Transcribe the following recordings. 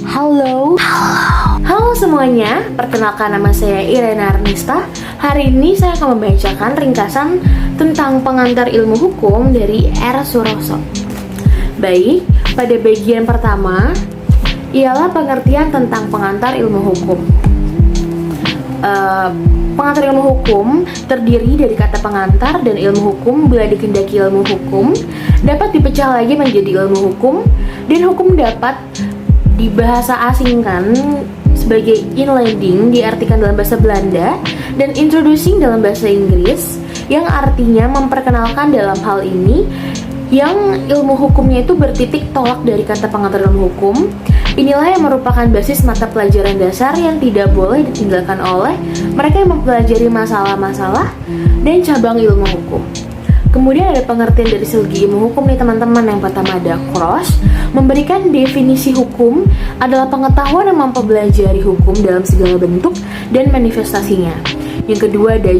Halo. Halo semuanya, perkenalkan nama saya Irena Arnista. Hari ini saya akan membacakan ringkasan tentang pengantar ilmu hukum dari R. Suroso. Baik, pada bagian pertama ialah pengertian tentang pengantar ilmu hukum. Pengantar ilmu hukum terdiri dari kata pengantar dan ilmu hukum. Bila dikehendaki ilmu hukum dapat dipecah lagi menjadi ilmu hukum, dan hukum dapat dibahasa asingkan sebagai inleading diartikan dalam bahasa Belanda dan introducing dalam bahasa Inggris, yang artinya memperkenalkan. Dalam hal ini yang ilmu hukumnya itu bertitik tolak dari kata pengantar ilmu hukum. Inilah yang merupakan basis mata pelajaran dasar yang tidak boleh ditinggalkan oleh mereka yang mempelajari masalah-masalah dan cabang ilmu hukum. Kemudian ada pengertian dari segi ilmu hukum nih teman-teman. Yang pertama ada cross, memberikan definisi hukum adalah pengetahuan yang mempelajari hukum dalam segala bentuk dan manifestasinya. Yang kedua ada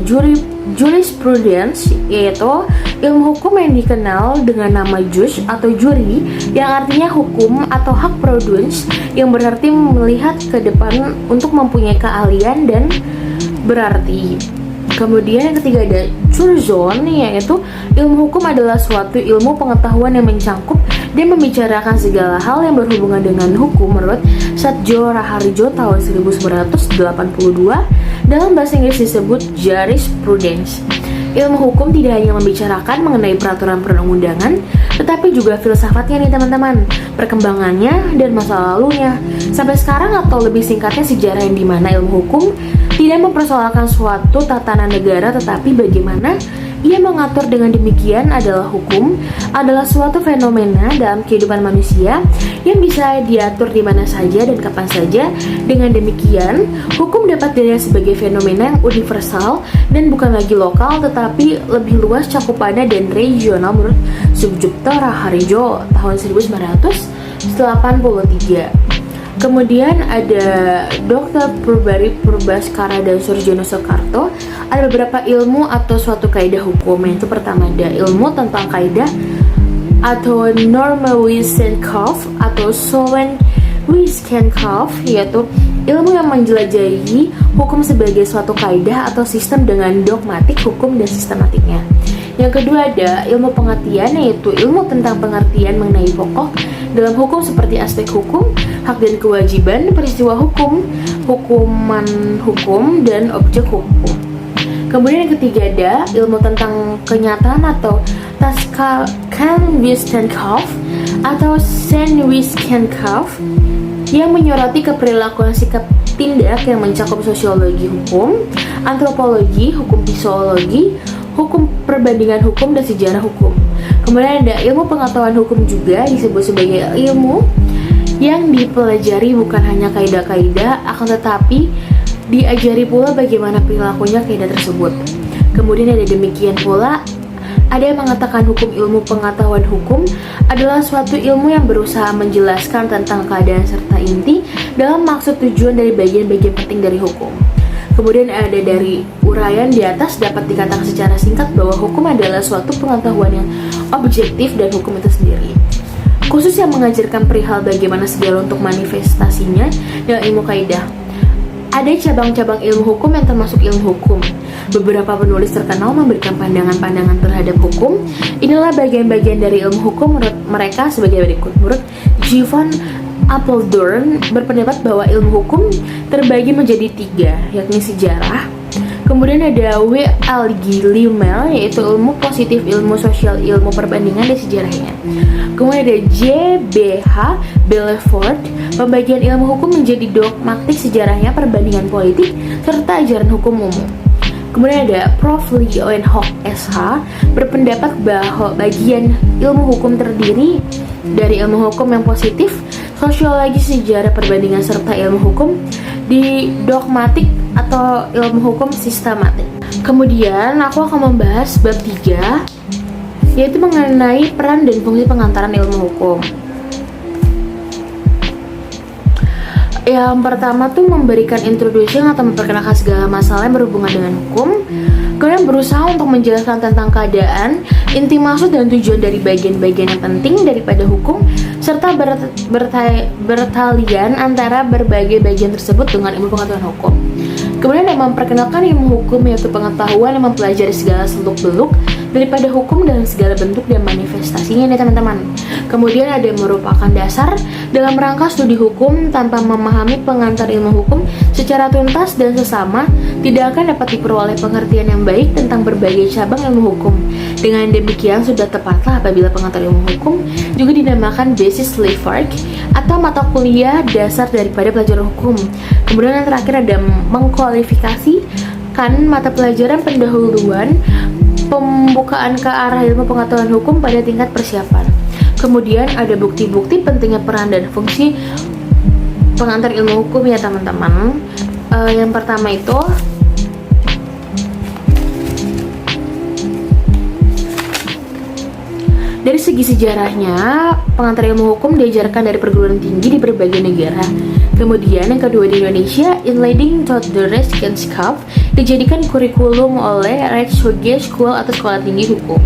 jurisprudence, yaitu ilmu hukum yang dikenal dengan nama jus atau juri, yang artinya hukum atau hak prudence, yang berarti melihat ke depan untuk mempunyai keahlian dan berarti. Kemudian yang ketiga ada jurzon, yaitu ilmu hukum adalah suatu ilmu pengetahuan yang mencangkup dan membicarakan segala hal yang berhubungan dengan hukum menurut Satjo Raharjo tahun 1982. Dalam bahasa Inggris disebut jurisprudence. Ilmu hukum tidak hanya membicarakan mengenai peraturan perundang-undangan, tetapi juga filsafatnya nih teman-teman, perkembangannya dan masa lalunya sampai sekarang, atau lebih singkatnya sejarah, yang dimana ilmu hukum tidak mempersoalkan suatu tatanan negara, tetapi bagaimana ia mengatur. Dengan demikian adalah hukum adalah suatu fenomena dalam kehidupan manusia yang bisa diatur di mana saja dan kapan saja. Dengan demikian, hukum dapat dilihat sebagai fenomena yang universal dan bukan lagi lokal, tetapi lebih luas cakupannya dan regional menurut Subjukto Raharjo tahun 1983. Kemudian ada Dr. Purbari Purbaskara dan Surjono Soekarto. Ada beberapa ilmu atau suatu kaidah hukum. Yang pertama ada ilmu tentang kaidah atau Normenwissenschafts atau Solvenwissenschafts, yaitu ilmu yang menjelajahi hukum sebagai suatu kaidah atau sistem dengan dogmatik hukum dan sistematiknya. Yang kedua ada ilmu pengertian, yaitu ilmu tentang pengertian mengenai pokok dalam hukum seperti aspek hukum, hak dan kewajiban, peristiwa hukum, hukuman hukum, dan objek hukum. Kemudian yang ketiga ada ilmu tentang kenyataan atau Tatsakanwissenschaft atau Seinwissenschaft, yang menyoroti keperilakuan sikap tindak yang mencakup sosiologi hukum, antropologi, hukum psikologi, hukum perbandingan hukum, dan sejarah hukum. Kemudian ada ilmu pengetahuan hukum juga disebut sebagai ilmu yang dipelajari bukan hanya kaidah-kaidah, akan tetapi diajari pula bagaimana perilakunya kaidah tersebut. Kemudian ada demikian pula ada yang mengatakan hukum ilmu pengetahuan hukum adalah suatu ilmu yang berusaha menjelaskan tentang keadaan serta inti dalam maksud tujuan dari bagian-bagian penting dari hukum. Kemudian ada dari uraian di atas dapat dikatakan secara singkat bahwa hukum adalah suatu pengetahuan yang objektif dan hukum itu sendiri, khusus yang mengajarkan perihal bagaimana segala untuk manifestasinya dalam ilmu kaidah. Ada cabang-cabang ilmu hukum yang termasuk ilmu hukum. Beberapa penulis terkenal memberikan pandangan-pandangan terhadap hukum. Inilah bagian-bagian dari ilmu hukum menurut mereka sebagai berikut. Menurut Giovanni Apeldoorn berpendapat bahwa ilmu hukum terbagi menjadi 3, yakni sejarah. Kemudian ada W. L. Gilmel, yaitu ilmu positif, ilmu sosial, ilmu perbandingan, dan sejarahnya. Kemudian ada J. B. H. Belfort, pembagian ilmu hukum menjadi dogmatik, sejarahnya, perbandingan politik, serta ajaran hukum umum. Kemudian ada Prof. Lee Owen Hock SH berpendapat bahwa bagian ilmu hukum terdiri dari ilmu hukum yang positif, sosiologi, sejarah, perbandingan, serta ilmu hukum di dogmatik atau ilmu hukum sistematik. Kemudian aku akan membahas bab 3, yaitu mengenai peran dan fungsi pengantaran ilmu hukum. Yang pertama tuh memberikan introduction atau memperkenalkan segala masalah yang berhubungan dengan hukum. Kemudian berusaha untuk menjelaskan tentang keadaan, inti maksud dan tujuan dari bagian-bagian yang penting daripada hukum, serta bertalian antara berbagai bagian tersebut dengan ilmu pengetahuan hukum. Kemudian ada memperkenalkan ilmu hukum, yaitu pengetahuan yang mempelajari segala seluk-beluk daripada hukum dalam segala bentuk dan manifestasinya nih teman-teman. Kemudian ada yang merupakan dasar dalam rangka studi hukum. Tanpa memahami pengantar ilmu hukum secara tuntas dan sesama, tidak akan dapat diperoleh pengertian yang baik tentang berbagai cabang ilmu hukum. Dengan demikian sudah tepatlah apabila pengantar ilmu hukum juga dinamakan basis level work atau mata kuliah dasar daripada pelajaran hukum. Kemudian yang terakhir ada mengkualifikasikan mata pelajaran pendahuluan pembukaan ke arah ilmu pengetahuan hukum pada tingkat persiapan. Kemudian ada bukti-bukti pentingnya peran dan fungsi pengantar ilmu hukum ya teman-teman. Yang pertama itu dari segi sejarahnya, pengantar ilmu hukum diajarkan dari perguruan tinggi di berbagai negara. Kemudian yang kedua di Indonesia, in leading taught the Rechtswissenschaft dijadikan kurikulum oleh Rechtshoge School atau Sekolah Tinggi Hukum.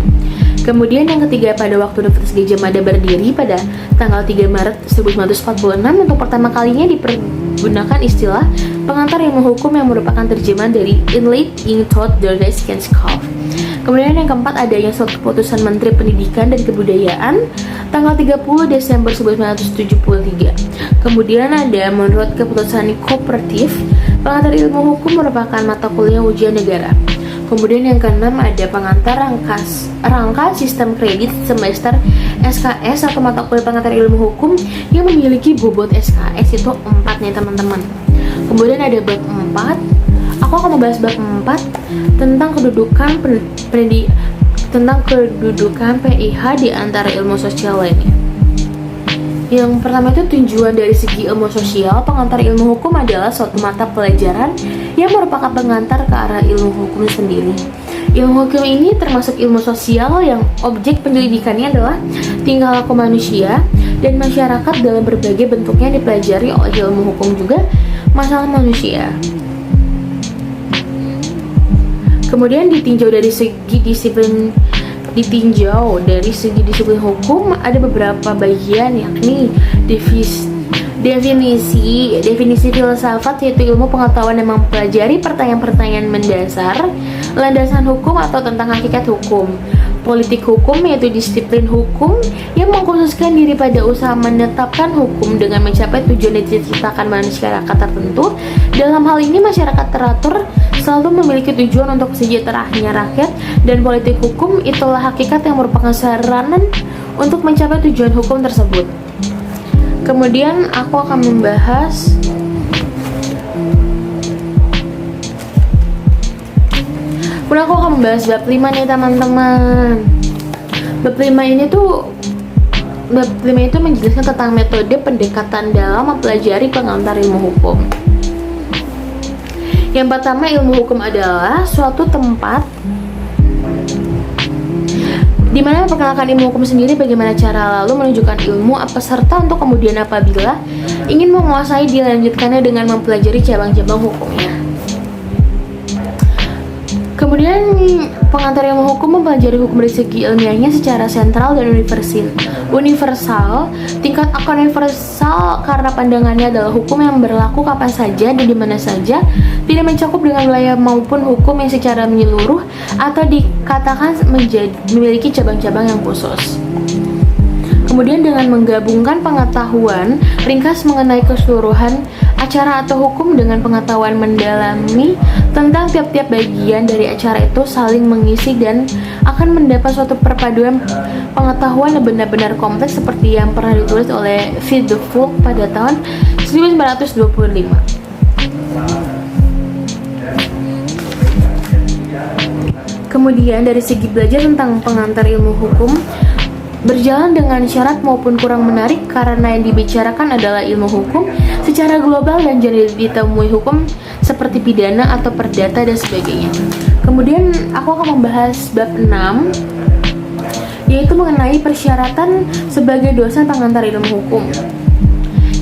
Kemudian yang ketiga, pada waktu Universitas Gadjah Mada berdiri pada tanggal 3 Maret 1946, untuk pertama kalinya dipergunakan istilah pengantar ilmu hukum yang merupakan terjemahan dari Inlead in Taught the Rechtswissenschaft. Kemudian yang keempat, adanya suatu keputusan Menteri Pendidikan dan Kebudayaan tanggal 30 Desember 1973. Kemudian ada menurut keputusan kooperatif, pengantar ilmu hukum merupakan mata kuliah ujian negara. Kemudian yang keenam ada pengantar rangka sistem kredit semester SKS atau mata kuliah pengantar ilmu hukum yang memiliki bobot SKS itu 4 nih teman-teman. Kemudian ada bab 4. Aku akan membahas bab 4 tentang kedudukan PIH di antara ilmu sosial lainnya. Yang pertama itu tujuan dari segi ilmu sosial. Pengantar ilmu hukum adalah suatu mata pelajaran yang merupakan pengantar ke arah ilmu hukum sendiri. Ilmu hukum ini termasuk ilmu sosial yang objek penyelidikannya adalah tingkah laku manusia dan masyarakat dalam berbagai bentuknya dipelajari oleh ilmu hukum juga masalah manusia. Kemudian ditinjau dari segi disiplin hukum ada beberapa bagian, yakni definisi filsafat, yaitu ilmu pengetahuan yang mempelajari pertanyaan-pertanyaan mendasar landasan hukum atau tentang hakikat hukum. Politik hukum, yaitu disiplin hukum yang mengkhususkan diri pada usaha menetapkan hukum dengan mencapai tujuan yang diciptakan masyarakat tertentu. Dalam hal ini masyarakat teratur selalu memiliki tujuan untuk kesejahteraannya rakyat, dan politik hukum itulah hakikat yang merupakan saranan untuk mencapai tujuan hukum tersebut. Kemudian aku akan membahas bab 5 nih teman-teman. Bab 5 itu menjelaskan tentang metode pendekatan dalam mempelajari pengantar ilmu hukum. Yang pertama, ilmu hukum adalah suatu tempat di mana memperkenalkan ilmu hukum sendiri, bagaimana cara lalu menunjukkan ilmu peserta untuk kemudian apabila ingin menguasai dilanjutkannya dengan mempelajari cabang-cabang hukumnya. Kemudian pengantar ilmu hukum mempelajari hukum dari segi ilmiahnya secara sentral dan universal. Tingkat akan universal karena pandangannya adalah hukum yang berlaku kapan saja dan di mana saja, tidak mencakup dengan wilayah maupun hukum yang secara menyeluruh atau dikatakan memiliki cabang-cabang yang khusus. Kemudian dengan menggabungkan pengetahuan ringkas mengenai keseluruhan acara atau hukum dengan pengetahuan mendalami tentang tiap-tiap bagian dari acara itu saling mengisi dan akan mendapat suatu perpaduan pengetahuan yang benar-benar kompleks seperti yang pernah ditulis oleh Philip de Vogt pada tahun 1925. Kemudian dari segi belajar tentang pengantar ilmu hukum berjalan dengan syarat maupun kurang menarik karena yang dibicarakan adalah ilmu hukum secara global dan jadi ditemui hukum seperti pidana atau perdata dan sebagainya. Kemudian aku akan membahas bab 6, yaitu mengenai persyaratan sebagai dosen pengantar ilmu hukum.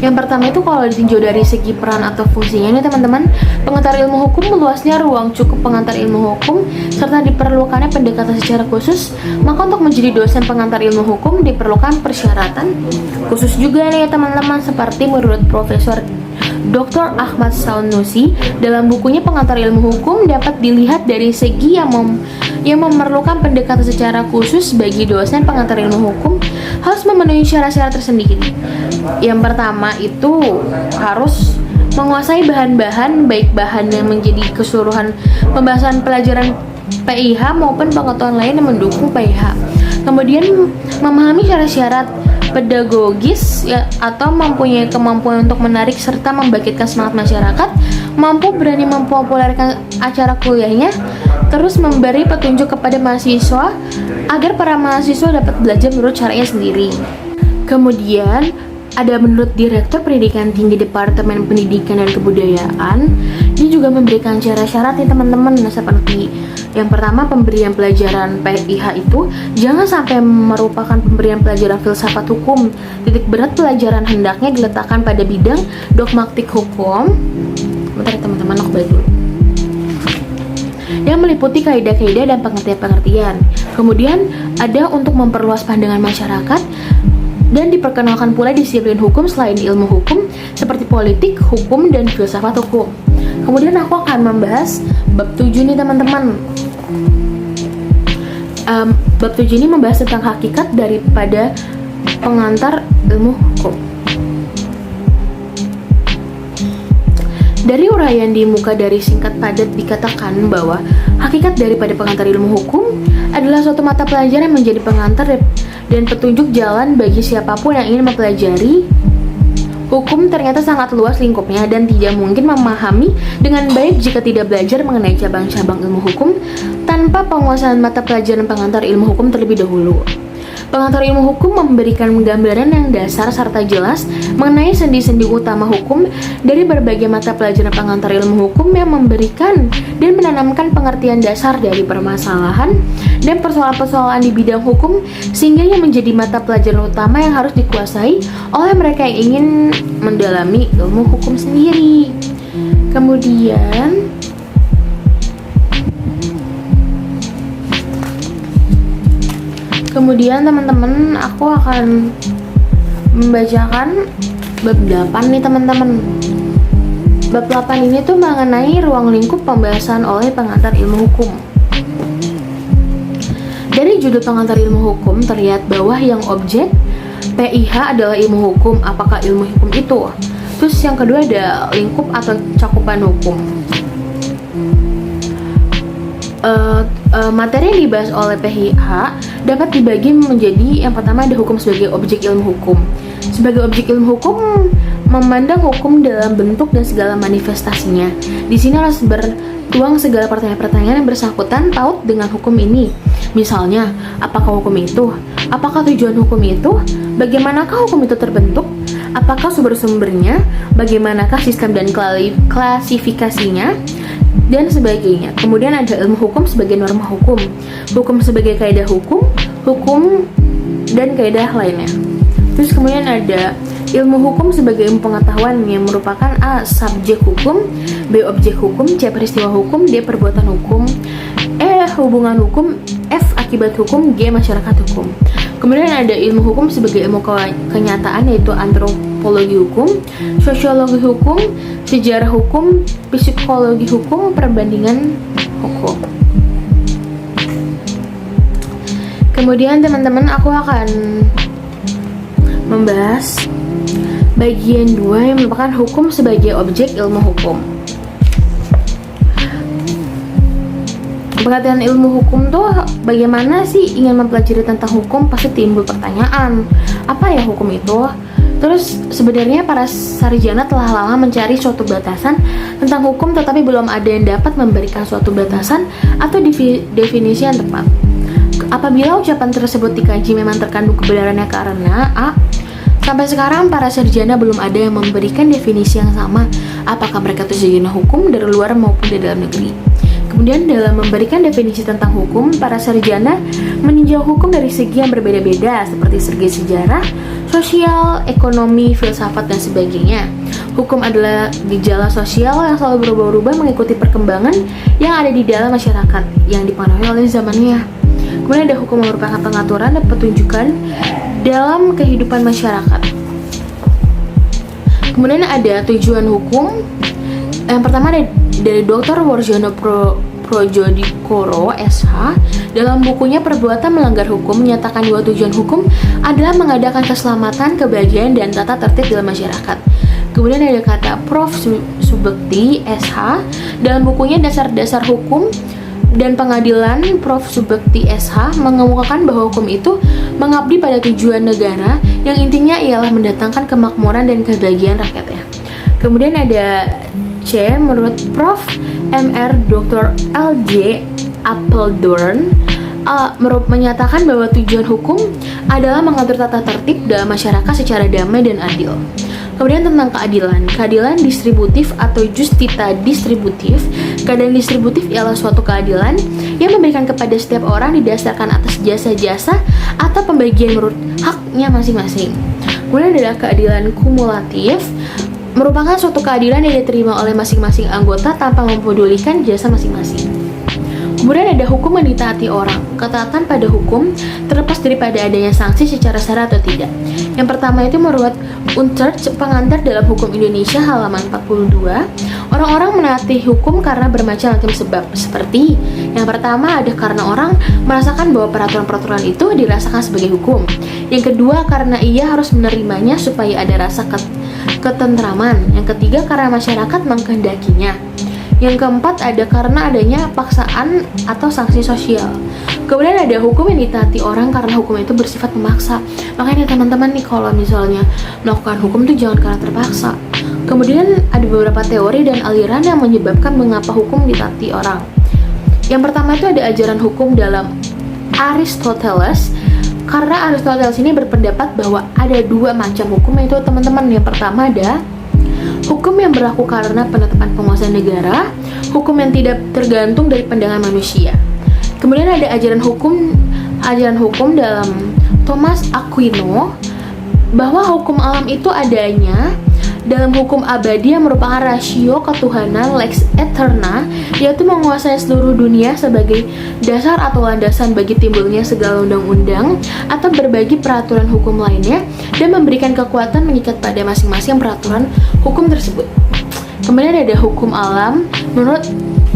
Yang pertama itu kalau ditinjau dari segi peran atau fungsinya nih teman-teman, pengantar ilmu hukum meluasnya ruang cukup pengantar ilmu hukum serta diperlukannya pendekatan secara khusus. Maka untuk menjadi dosen pengantar ilmu hukum diperlukan persyaratan khusus juga nih teman-teman, seperti menurut Profesor Dr. Ahmad Sanusi dalam bukunya Pengantar Ilmu Hukum dapat dilihat dari segi yang memerlukan pendekatan secara khusus bagi dosen pengantar ilmu hukum harus memenuhi syarat-syarat tersendiri. Yang pertama itu harus menguasai bahan-bahan, baik bahan yang menjadi keseluruhan pembahasan pelajaran PIH maupun pengetahuan lain yang mendukung PIH. Kemudian memahami syarat-syarat pedagogis ya, atau mempunyai kemampuan untuk menarik serta membangkitkan semangat masyarakat, mampu berani mempopulerkan acara kuliahnya, terus memberi petunjuk kepada mahasiswa agar para mahasiswa dapat belajar menurut caranya sendiri. Kemudian ada menurut Direktur Pendidikan Tinggi Departemen Pendidikan dan Kebudayaan, dia juga memberikan syarat-syarat nih teman-teman, seperti yang pertama, pemberian pelajaran PIH itu jangan sampai merupakan pemberian pelajaran filsafat hukum. Titik berat pelajaran hendaknya diletakkan pada bidang dogmatik hukum. Bentar teman-teman, aku balik dulu. Yang meliputi kaidah-kaidah dan pengertian-pengertian. Kemudian ada untuk memperluas pandangan masyarakat dan diperkenalkan pula disiplin hukum selain ilmu hukum seperti politik, hukum, dan filsafat hukum. Kemudian aku akan membahas bab 7 nih teman-teman. Bab 7 ini membahas tentang hakikat daripada pengantar ilmu hukum. Dari uraian di muka dari singkat padat dikatakan bahwa hakikat daripada pengantar ilmu hukum adalah suatu mata pelajaran yang menjadi pengantar dan petunjuk jalan bagi siapapun yang ingin mempelajari hukum. Ternyata sangat luas lingkupnya dan tidak mungkin memahami dengan baik jika tidak belajar mengenai cabang-cabang ilmu hukum tanpa penguasaan mata pelajaran pengantar ilmu hukum terlebih dahulu. Pengantar ilmu hukum memberikan gambaran yang dasar serta jelas mengenai sendi-sendi utama hukum dari berbagai mata pelajaran pengantar ilmu hukum yang memberikan dan menanamkan pengertian dasar dari permasalahan dan persoalan-persoalan di bidang hukum, sehingga ia menjadi mata pelajaran utama yang harus dikuasai oleh mereka yang ingin mendalami ilmu hukum sendiri. Kemudian teman-teman, aku akan membacakan bab 8 nih teman-teman. Bab 8 ini tuh mengenai ruang lingkup pembahasan oleh pengantar ilmu hukum. Dari judul pengantar ilmu hukum terlihat bahwa yang objek PIH adalah ilmu hukum. Apakah ilmu hukum itu? Terus yang kedua ada lingkup atau cakupan hukum. Materi yang dibahas oleh PIH dapat dibagi menjadi, yang pertama ada hukum sebagai objek ilmu hukum. Sebagai objek ilmu hukum memandang hukum dalam bentuk dan segala manifestasinya. Di sini harus bertuang segala pertanyaan-pertanyaan yang bersangkutan paut dengan hukum ini. Misalnya, apakah hukum itu? Apakah tujuan hukum itu? Bagaimanakah hukum itu terbentuk? Apakah sumber-sumbernya? Bagaimanakah sistem dan klasifikasinya? Dan sebagainya. Kemudian ada ilmu hukum sebagai norma hukum, hukum sebagai kaidah hukum, hukum dan kaidah lainnya. Terus kemudian ada ilmu hukum sebagai ilmu pengetahuan yang merupakan A. subjek hukum, B. objek hukum, C. peristiwa hukum, D. perbuatan hukum, E. hubungan hukum, F. akibat hukum, G. masyarakat hukum. Kemudian ada ilmu hukum sebagai ilmu kenyataan, yaitu antropologi hukum, sosiologi hukum, sejarah hukum, psikologi hukum, perbandingan hukum. Kemudian teman-teman, aku akan membahas bagian 2 yang merupakan hukum sebagai objek ilmu hukum. Pengertian ilmu hukum tuh bagaimana sih ingin mempelajari tentang hukum, pasti timbul pertanyaan, apa ya hukum itu? Terus sebenarnya para sarjana telah lama mencari suatu batasan tentang hukum, tetapi belum ada yang dapat memberikan suatu batasan atau definisi yang tepat. Apabila ucapan tersebut dikaji memang terkandung kebenarannya karena A. Sampai sekarang para sarjana belum ada yang memberikan definisi yang sama, apakah mereka itu sarjana hukum dari luar maupun dari dalam negeri. Kemudian dalam memberikan definisi tentang hukum, para sarjana meninjau hukum dari segi yang berbeda-beda, seperti segi sejarah, sosial, ekonomi, filsafat, dan sebagainya. Hukum adalah gejala sosial yang selalu berubah-ubah mengikuti perkembangan yang ada di dalam masyarakat yang dipengaruhi oleh zamannya. Kemudian ada hukum yang merupakan pengaturan dan petunjukan dalam kehidupan masyarakat. Kemudian ada tujuan hukum. Yang pertama dari Dr. Warjono Projodikoro SH dalam bukunya Perbuatan Melanggar Hukum menyatakan bahwa tujuan hukum adalah mengadakan keselamatan, kebahagiaan, dan tata tertib dalam masyarakat. Kemudian ada kata Prof. Subekti SH dalam bukunya Dasar-Dasar Hukum dan Pengadilan. Prof. Subekti SH mengemukakan bahwa hukum itu mengabdi pada tujuan negara yang intinya ialah mendatangkan kemakmuran dan kebahagiaan rakyatnya. Kemudian ada C. Menurut Prof. Mr. Dr. L.J. Apeldoorn menyatakan bahwa tujuan hukum adalah mengatur tata tertib dalam masyarakat secara damai dan adil. Kemudian tentang keadilan. Keadilan distributif atau justita distributif. Keadilan distributif ialah suatu keadilan yang memberikan kepada setiap orang didasarkan atas jasa-jasa atau pembagian menurut haknya masing-masing. Kemudian ada keadilan kumulatif, merupakan suatu keadilan yang diterima oleh masing-masing anggota tanpa mempedulikan jasa masing-masing. Kemudian ada hukum yang ditaati orang. Ketaatan pada hukum terlepas daripada adanya sanksi secara syarat atau tidak. Yang pertama itu menurut Unchurch, pengantar dalam hukum Indonesia halaman 42, orang-orang menaati hukum karena bermacam-macam sebab. Seperti yang pertama ada karena orang merasakan bahwa peraturan-peraturan itu dirasakan sebagai hukum. Yang kedua karena ia harus menerimanya supaya ada rasa ketentraman. Yang ketiga karena masyarakat mengkehendakinya. Yang keempat ada karena adanya paksaan atau sanksi sosial. Kemudian ada hukum yang ditaati orang karena hukum itu bersifat memaksa. Makanya teman-teman nih kalau misalnya melakukan hukum tuh jangan karena terpaksa. Kemudian ada beberapa teori dan aliran yang menyebabkan mengapa hukum ditaati orang. Yang pertama itu ada ajaran hukum dalam Aristoteles. Karena Aristoteles ini berpendapat bahwa ada dua macam hukum, yaitu teman-teman. Yang pertama ada hukum yang berlaku karena penetapan penguasa negara, hukum yang tidak tergantung dari pandangan manusia. Kemudian ada ajaran hukum dalam Thomas Aquino bahwa hukum alam itu adanya dalam hukum abadi yang merupakan rasio ketuhanan lex eterna, yaitu menguasai seluruh dunia sebagai dasar atau landasan bagi timbulnya segala undang-undang atau berbagai peraturan hukum lainnya dan memberikan kekuatan mengikat pada masing-masing peraturan hukum tersebut. Kemudian ada hukum alam. Menurut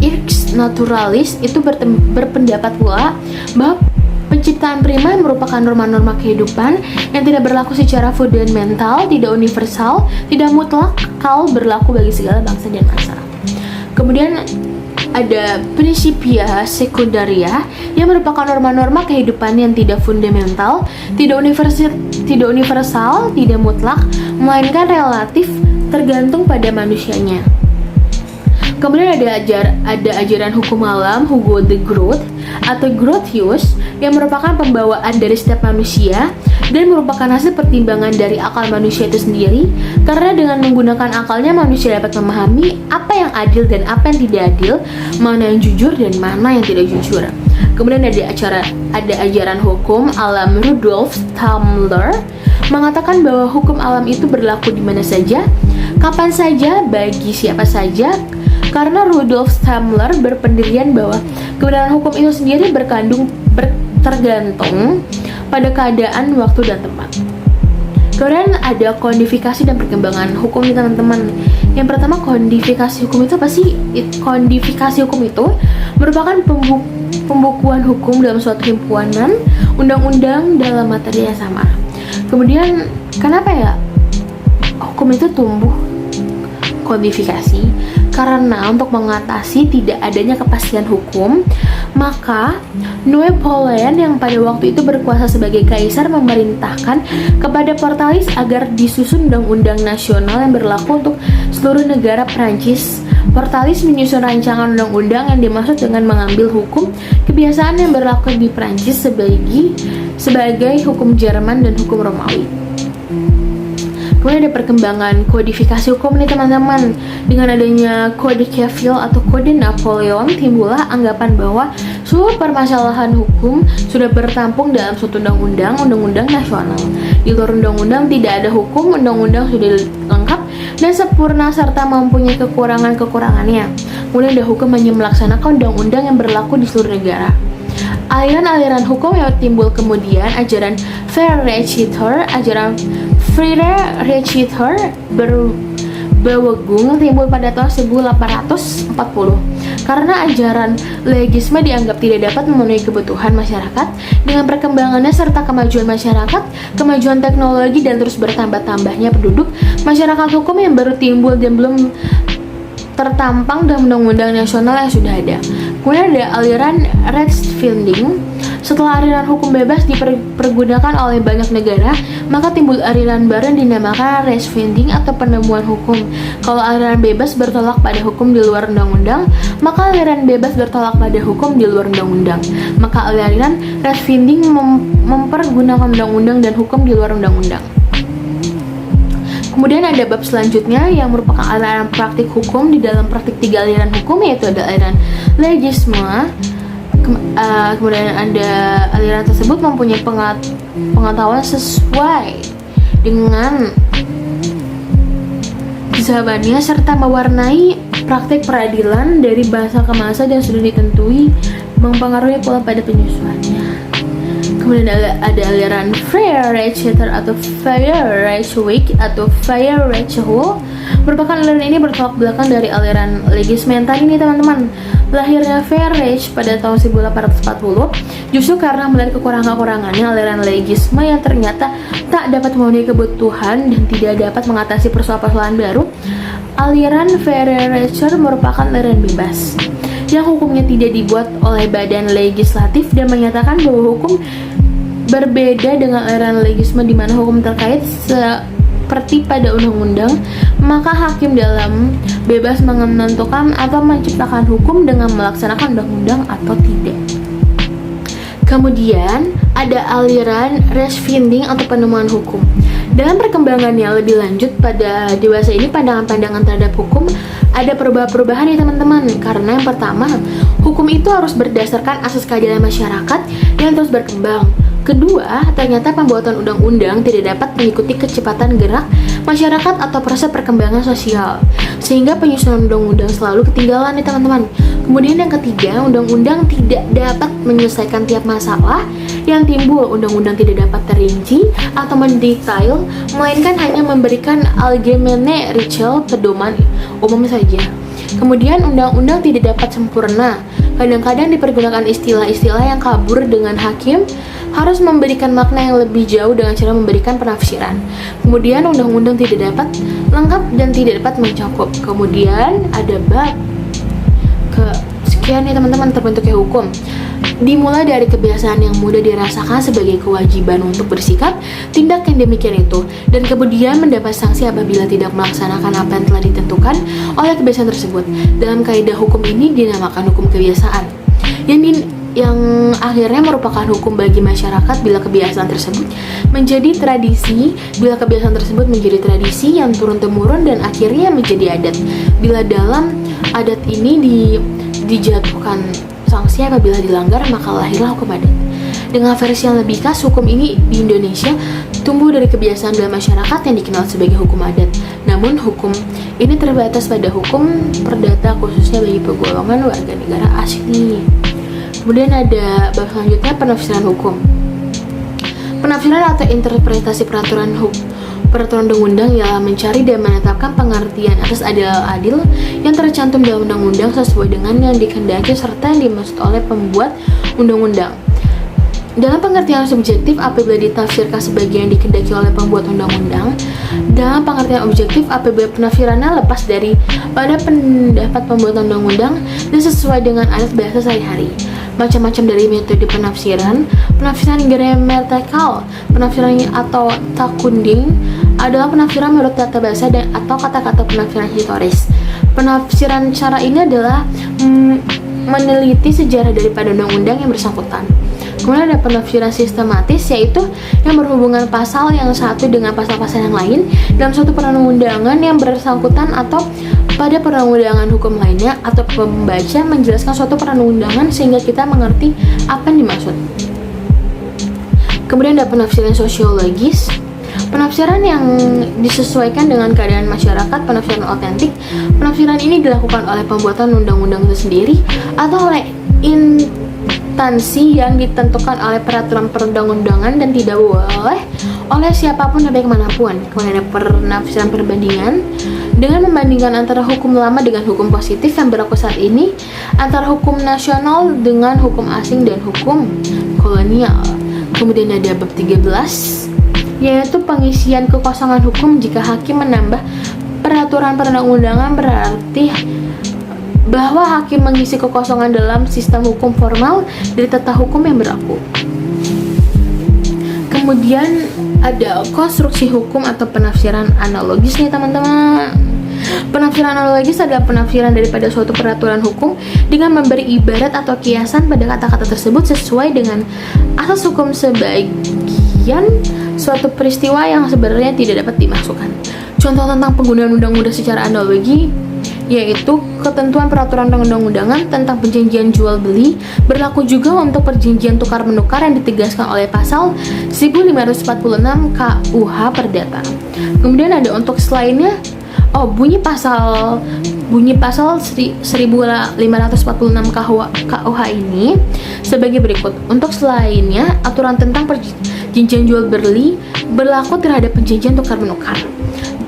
Irks Naturalis itu berpendapat pula bahwa penciptaan prima merupakan norma-norma kehidupan yang tidak berlaku secara fundamental, tidak universal, tidak mutlak, berlaku bagi segala bangsa dan masa. Kemudian ada Principia Secundaria yang merupakan norma-norma kehidupan yang tidak fundamental, tidak universal, tidak mutlak, melainkan relatif, tergantung pada manusianya. Kemudian ada ajaran hukum alam Hugo de Groot atau Grotius yang merupakan pembawaan dari setiap manusia dan merupakan hasil pertimbangan dari akal manusia itu sendiri, karena dengan menggunakan akalnya manusia dapat memahami apa yang adil dan apa yang tidak adil, mana yang jujur dan mana yang tidak jujur. Kemudian ada ajaran hukum alam Rudolf Stamler mengatakan bahwa hukum alam itu berlaku di mana saja, kapan saja, bagi siapa saja, karena Rudolf Stamler berpendirian bahwa kebenaran hukum itu sendiri tergantung pada keadaan, waktu, dan tempat. Kemudian ada kodifikasi dan perkembangan hukum nih teman-teman. Yang pertama, kodifikasi hukum itu apa sih? Kodifikasi hukum itu merupakan pembukuan hukum dalam suatu himpunan undang-undang dalam materi yang sama. Kemudian kenapa ya hukum itu tumbuh kodifikasi? Karena untuk mengatasi tidak adanya kepastian hukum, maka Napoleon yang pada waktu itu berkuasa sebagai kaisar memerintahkan kepada Portalis agar disusun undang-undang nasional yang berlaku untuk seluruh negara Prancis. Portalis menyusun rancangan undang-undang yang dimaksud dengan mengambil hukum kebiasaan yang berlaku di Prancis sebagai hukum Jerman dan hukum Romawi. Kemudian ada perkembangan kodifikasi hukum nih teman-teman. Dengan adanya kode Cavil atau kode Napoleon, timbullah anggapan bahwa Seluruh permasalahan hukum sudah bertampung dalam suatu undang-undang nasional. Di luar undang-undang tidak ada hukum, undang-undang sudah lengkap dan sempurna serta mempunyai kekurangan-kekurangannya. Kemudian ada hukum hanya melaksanakan undang-undang yang berlaku di seluruh negara. Aliran-aliran hukum yang timbul kemudian, ajaran Freire-Richter, berwegung timbul pada tahun 1840 karena ajaran legisme dianggap tidak dapat memenuhi kebutuhan masyarakat. Dengan perkembangannya serta kemajuan masyarakat, kemajuan teknologi dan terus bertambah-tambahnya penduduk, masyarakat hukum yang baru timbul dan belum tertampang dalam undang-undang nasional yang sudah ada. Kemudian ada aliran Rechtsfinding. Setelah aliran hukum bebas dipergunakan oleh banyak negara, maka timbul aliran baru yang dinamakan Rechtsfinding atau penemuan hukum. Kalau aliran bebas bertolak pada hukum di luar undang-undang, maka aliran bebas bertolak pada hukum di luar undang-undang. Maka aliran Rechtsfinding mempergunakan undang-undang dan hukum di luar undang-undang. Kemudian ada bab selanjutnya yang merupakan aliran praktik hukum. Di dalam praktik 3 aliran hukum, yaitu ada aliran legisme. Kemudian ada aliran tersebut mempunyai pengetahuan sesuai dengan zamannya serta mewarnai praktik peradilan dari bahasa ke bahasa dan sudah ditentui, mempengaruhi pula pada penyusunannya. Kemudian ada aliran Freire-Richter atau Freire-Reichsweg atau Freire-Reichshof. Merupakan aliran ini bertolak belakang dari aliran legisme yang tadi nih teman-teman. Lahirnya Freire-Reich pada tahun 1840 justru karena melihat kekurangan-kekurangannya aliran legisme yang ternyata tak dapat memenuhi kebutuhan dan tidak dapat mengatasi persoalan-persoalan baru. Aliran Freire-Richter merupakan aliran bebas yang hukumnya tidak dibuat oleh badan legislatif dan menyatakan bahwa hukum berbeda dengan aliran legisme di mana hukum terkait seperti pada undang-undang, maka hakim dalam bebas menentukan atau menciptakan hukum dengan melaksanakan undang-undang atau tidak. Kemudian ada aliran Rechtsfinding atau penemuan hukum. Dalam perkembangannya lebih lanjut pada dewasa ini, pandangan-pandangan terhadap hukum ada perubahan-perubahan nih teman-teman. Karena yang pertama, hukum itu harus berdasarkan asas keadilan masyarakat yang terus berkembang. Kedua, ternyata pembuatan undang-undang tidak dapat mengikuti kecepatan gerak masyarakat atau proses perkembangan sosial, sehingga penyusunan undang-undang selalu ketinggalan nih teman-teman. Kemudian yang ketiga, undang-undang tidak dapat menyelesaikan tiap masalah yang timbul. Undang-undang tidak dapat terinci atau mendetail, melainkan hanya memberikan allgemeine Regeln, pedoman umum saja. Kemudian undang-undang tidak dapat sempurna. Kadang-kadang dipergunakan istilah-istilah yang kabur dengan hakim harus memberikan makna yang lebih jauh dengan cara memberikan penafsiran. Kemudian undang-undang tidak dapat lengkap dan tidak dapat mencakup. Kemudian ada bab sekian nih teman-teman terbentuknya hukum. Dimulai dari kebiasaan yang mudah dirasakan sebagai kewajiban untuk bersikap tindak yang demikian itu, dan kemudian mendapat sanksi apabila tidak melaksanakan apa yang telah ditentukan oleh kebiasaan tersebut. Dalam kaidah hukum ini dinamakan hukum kebiasaan, yang akhirnya merupakan hukum bagi masyarakat bila kebiasaan tersebut menjadi tradisi, yang turun-temurun dan akhirnya menjadi adat. Bila dalam adat ini dijatuhkan sanksi apabila dilanggar, maka lahirlah hukum adat. Dengan versi yang lebih khas, hukum ini di Indonesia tumbuh dari kebiasaan dalam masyarakat yang dikenal sebagai hukum adat. Namun hukum ini terbatas pada hukum perdata khususnya bagi golongan warga negara asli. Kemudian ada bab selanjutnya, penafsiran hukum. Penafsiran atau interpretasi peraturan undang-undang ialah mencari dan menetapkan pengertian atas adil yang tercantum dalam undang-undang sesuai dengan yang dikehendaki serta yang dimaksud oleh pembuat undang-undang. Dalam pengertian subjektif, apabila ditafsirkan sebagian dikehendaki oleh pembuat undang-undang. Dalam pengertian objektif, apabila penafsirannya lepas dari pada pendapat pembuat undang-undang dan sesuai dengan adat bahasa sehari-hari. Macam-macam dari metode penafsiran gramatikal, penafsiran atau takunding adalah penafsiran menurut tata bahasa dan atau kata-kata penafsiran historis. Penafsiran cara ini adalah meneliti sejarah daripada undang-undang yang bersangkutan. Kemudian ada penafsiran sistematis, yaitu yang berhubungan pasal yang satu dengan pasal-pasal yang lain dalam suatu perundang-undangan yang bersangkutan atau pada perundang-undangan hukum lainnya, atau pembaca menjelaskan suatu perundang-undangan sehingga kita mengerti apa yang dimaksud. Kemudian ada penafsiran sosiologis, penafsiran yang disesuaikan dengan keadaan masyarakat, penafsiran otentik. Penafsiran ini dilakukan oleh pembuatan undang-undang itu sendiri atau oleh instansi yang ditentukan oleh peraturan perundang-undangan dan tidak boleh oleh siapapun sampai kemanapun. Kemudian ada penafsiran perbandingan dengan membandingkan antara hukum lama dengan hukum positif yang berlaku saat ini, antara hukum nasional dengan hukum asing dan hukum kolonial. Kemudian ada bab 13, yaitu pengisian kekosongan hukum. Jika hakim menambah peraturan perundang-undangan, berarti bahwa hakim mengisi kekosongan dalam sistem hukum formal dari tata hukum yang berlaku. Kemudian ada konstruksi hukum atau penafsiran analogis nih teman-teman. Penafsiran analogis adalah penafsiran daripada suatu peraturan hukum dengan memberi ibarat atau kiasan pada kata-kata tersebut sesuai dengan asas hukum sebagian suatu peristiwa yang sebenarnya tidak dapat dimasukkan. Contoh tentang penggunaan undang-undang secara analogi yaitu ketentuan peraturan perundang-undangan tentang perjanjian jual beli berlaku juga untuk perjanjian tukar menukar yang ditegaskan oleh pasal 1546 KUH Perdata. Kemudian ada untuk selainnya, bunyi pasal 1546 KUH ini sebagai berikut. Untuk selainnya, aturan tentang perjanjian jual beli berlaku terhadap perjanjian tukar menukar.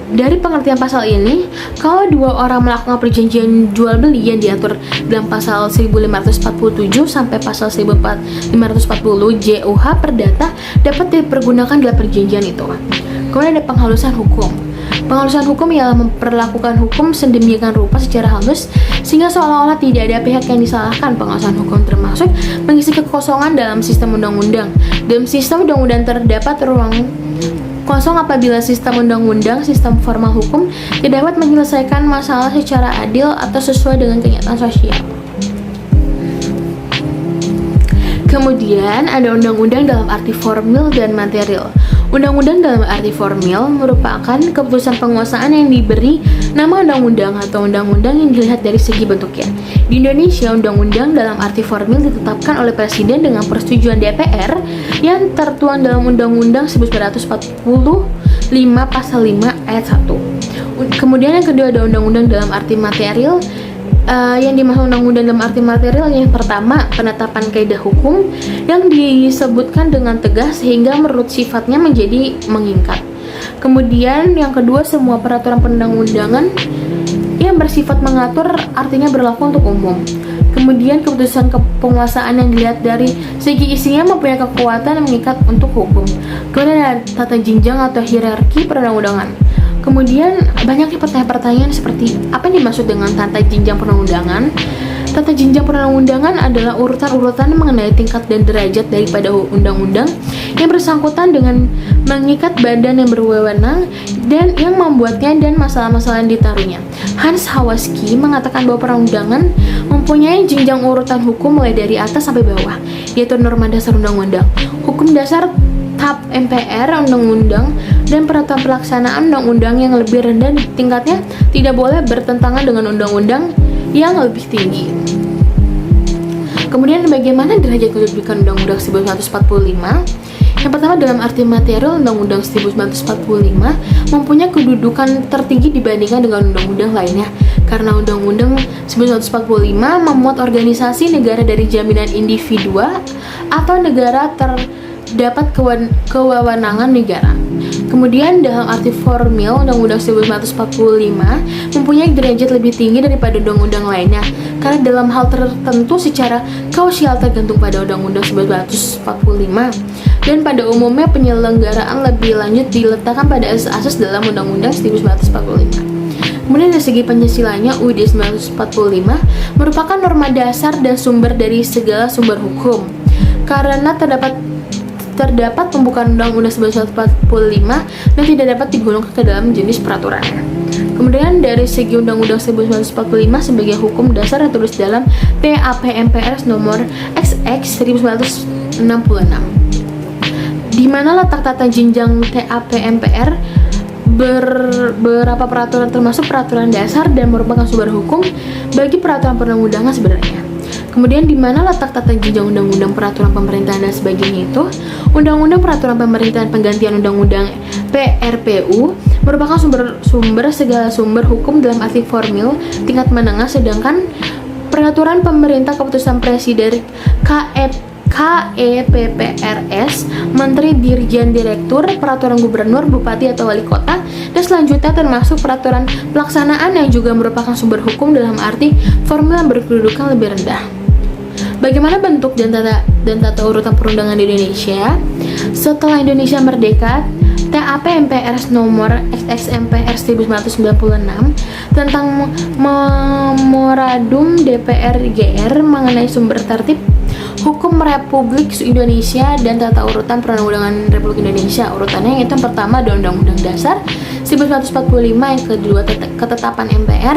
Dari pengertian pasal ini, kalau dua orang melakukan perjanjian jual beli yang diatur dalam pasal 1547 sampai pasal 1540 JUH Perdata dapat dipergunakan dalam perjanjian itu. Kemudian ada penghalusan hukum. Penghalusan hukum ialah memperlakukan hukum sedemikian rupa secara halus sehingga seolah-olah tidak ada pihak yang disalahkan. Penghalusan hukum termasuk mengisi kekosongan dalam sistem undang-undang. Dalam sistem undang-undang terdapat ruang kosong apabila sistem undang-undang, sistem formal hukum tidak dapat menyelesaikan masalah secara adil atau sesuai dengan kenyataan sosial. Kemudian ada undang-undang dalam arti formil dan material. Undang-undang dalam arti formil merupakan keputusan penguasaan yang diberi nama undang-undang atau undang-undang yang dilihat dari segi bentuknya. Di Indonesia, undang-undang dalam arti formil ditetapkan oleh Presiden dengan persetujuan DPR yang tertuang dalam Undang-Undang 1945 Pasal 5 Ayat 1. Kemudian yang kedua ada undang-undang dalam arti material. Yang dimaksud undang-undang dalam arti material yang pertama, penetapan kaidah hukum yang disebutkan dengan tegas sehingga menurut sifatnya menjadi mengikat. Kemudian yang kedua, semua peraturan perundang-undangan yang bersifat mengatur artinya berlaku untuk umum. Kemudian keputusan penguasaan yang dilihat dari segi isinya mempunyai kekuatan yang mengikat untuk hukum. Kemudian ada tata jenjang atau hierarki perundang-undangan. Kemudian banyaknya pertanyaan-pertanyaan seperti apa yang dimaksud dengan tata jenjang perundang-undangan? Tata jenjang perundang-undangan adalah urutan-urutan mengenai tingkat dan derajat daripada undang-undang yang bersangkutan dengan mengikat badan yang berwenang dan yang membuatnya dan masalah-masalah yang ditaruhnya. Hans Hawaski mengatakan bahwa perundangan mempunyai jenjang urutan hukum mulai dari atas sampai bawah, yaitu norma dasar undang-undang, hukum dasar tahap MPR, undang-undang, dan peraturan pelaksanaan undang-undang yang lebih rendah tingkatnya tidak boleh bertentangan dengan undang-undang yang lebih tinggi. Kemudian bagaimana derajat kedudukan Undang-Undang 1945? Yang pertama, dalam arti material, Undang-Undang 1945 mempunyai kedudukan tertinggi dibandingkan dengan undang-undang lainnya karena Undang-Undang 1945 memuat organisasi negara dari jaminan individu atau negara terdapat kewenangan negara. Kemudian dalam arti formil, Undang-Undang 1945 mempunyai derajat lebih tinggi daripada undang-undang lainnya karena dalam hal tertentu secara kausial tergantung pada Undang-Undang 1945 dan pada umumnya penyelenggaraan lebih lanjut diletakkan pada asas-asas dalam Undang-Undang 1945. Kemudian dari segi penyesilannya, UUD 1945 merupakan norma dasar dan sumber dari segala sumber hukum karena terdapat pembukaan Undang-Undang 1945 dan tidak dapat digolongkan ke dalam jenis peraturannya. Kemudian dari segi Undang-Undang 1945 sebagai hukum dasar yang tertulis dalam PAP MPR nomor XX Di mana letak tata jenjang TAP MPR beberapa peraturan termasuk peraturan dasar dan merupakan sumber hukum bagi peraturan perundang-undangan sebenarnya. Kemudian di mana letak tata jenjang undang-undang peraturan pemerintahan dan sebagainya itu, undang-undang peraturan pemerintahan penggantian undang-undang PRPU merupakan sumber segala sumber hukum dalam arti formil tingkat menengah, sedangkan peraturan pemerintah keputusan presiden KEPPRS, Menteri Dirjen Direktur, peraturan gubernur, bupati atau wali kota, dan selanjutnya termasuk peraturan pelaksanaan yang juga merupakan sumber hukum dalam arti formil yang berkedudukan lebih rendah. Bagaimana bentuk dan tata urutan perundangan di Indonesia? Setelah Indonesia merdeka, TAP MPR nomor XXMPR 1996 tentang Memorandum DPR GR mengenai sumber tertib Hukum Republik Indonesia dan tata urutan perundang-undangan Republik Indonesia. Urutannya yaitu yang pertama ada Undang-Undang Dasar 1945, yang kedua ketetapan MPR,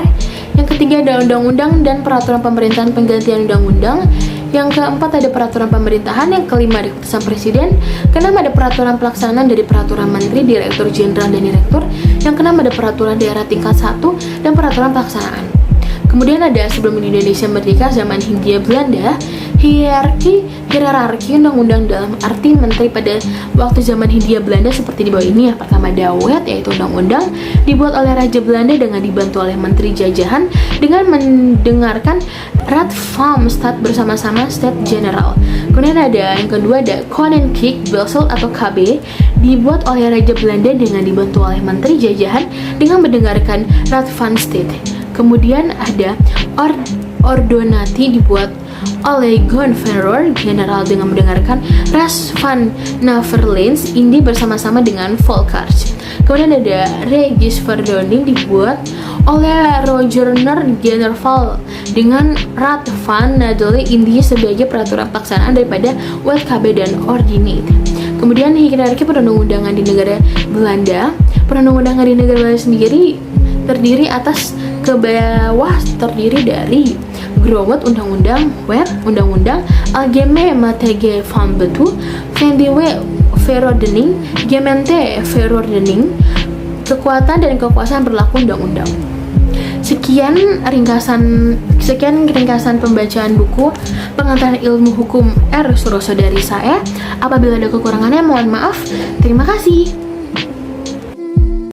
yang ketiga ada Undang-Undang dan peraturan pemerintahan penggantian undang-undang, yang keempat ada peraturan pemerintahan, yang kelima ada keputusan presiden, keenam ada peraturan pelaksanaan dari peraturan menteri, direktur jenderal dan direktur, yang keenam ada peraturan daerah tingkat 1 dan peraturan pelaksanaan. Kemudian ada sebelum Indonesia merdeka, zaman Hindia Belanda, hierarki undang-undang dalam arti menteri pada waktu zaman Hindia Belanda seperti di bawah ini. Yang pertama ada wet, yaitu undang-undang dibuat oleh Raja Belanda dengan dibantu oleh Menteri Jajahan dengan mendengarkan Raad van State bersama-sama State General. Kemudian ada yang kedua ada Koninklijk Bevel atau KB, dibuat oleh Raja Belanda dengan dibantu oleh Menteri Jajahan dengan mendengarkan Raad van State. Kemudian ada Ordonantie dibuat oleh Gouverneur General dengan mendengarkan Ras van Naverlens ini bersama-sama dengan Volkers. Kemudian ada Regeringsverordening dibuat oleh Roger-General dengan Raad van Nassau ini sebagai peraturan pelaksanaan daripada WKB dan Ordinate. Kemudian hierarki perundang-undangan di negara Belanda. Perundang-undangan di negara Belanda sendiri terdiri atas ke bawah terdiri dari Grondwet Undang-Undang, Wet Undang-Undang, Algemene Maatregelen van Bestuur, Wetgeving Verordening, Gemeente Verordening, kekuatan dan kekuasaan berlaku undang-undang. Sekian ringkasan pembacaan buku Pengantaran Ilmu Hukum R. Suroso dari saya. Apabila ada kekurangannya mohon maaf. Terima kasih.